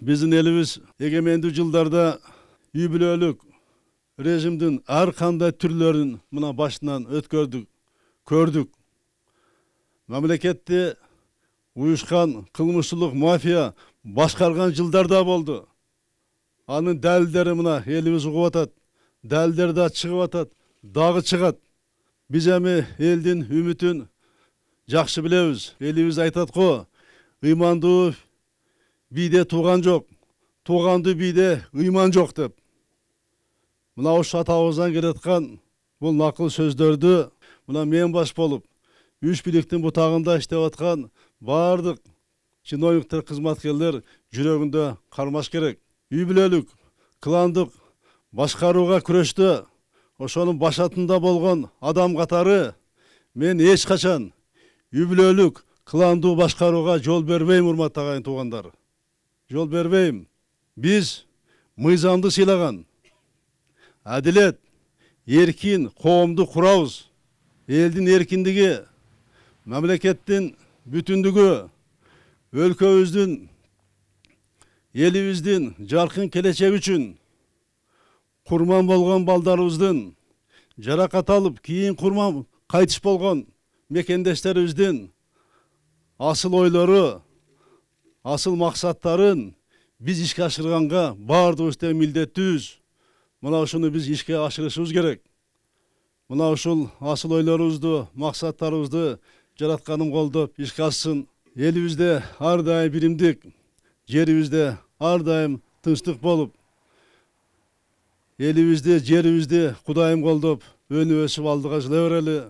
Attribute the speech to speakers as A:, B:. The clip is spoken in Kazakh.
A: Bizim elimiz egemendik жылдарда юбилейлік rejimdin her kanday türlerin buna başından ötkördük, kördük. Memlekette uyuşkan, kılmışçılık, mafya başkargan жылдарда boldu. Anın dəlilleri buna elimiz uğup atat, dəlilleri de çıkıp atat, dağı çıkat. Biz emi eldin ümitün жақсы bilemiz. Elimiz aytat ko, imandı bide tuğan жоқ, tuğandı bide iman жоқ dep. Mına o atağımızdan keletkan bu nakıl sözdördü, mına men baş bolup, üç birliktin butağında iştep atkan bardıq чиновниктер, кызматкерлер жүрөгүндө кармаш керек. Үй бүлөлүк, кыландык, башкарууга күрөштө ошонун башатында болгон адам катары мен эч качан үй бүлөлүк, кыландуу башкарууга жол бербейм, урматтуу агайын туугандар. Жол бербейм. Биз мыйзамды сыйлаган, адилет, эркин коомду курабыз. Элдин эркиндиги, мамлекеттин бүтүндүгү, өлкөбүздүн, элибиздин жаркын келечеги үчүн курман болгон балдарыбыздын, жаракат алып, кийин курман кайтыш болгон мекендештерибиздин асыл ойлору, асыл максаттарын биз ишке ашырганга баардыгыбыз тең милдеттүүбүз. Мына ушуну биз ишке ашырышыбыз керек. Мына ушул асыл ойлорубузду, максаттарыбызды жаратканым колдоп ишке ашсын. Elibizde har daim birimdik, jerimizde har daim tınçlık bolup, elibizde, jerimizde Kudayım koldop, önü ösüp aldığa jılay bereli.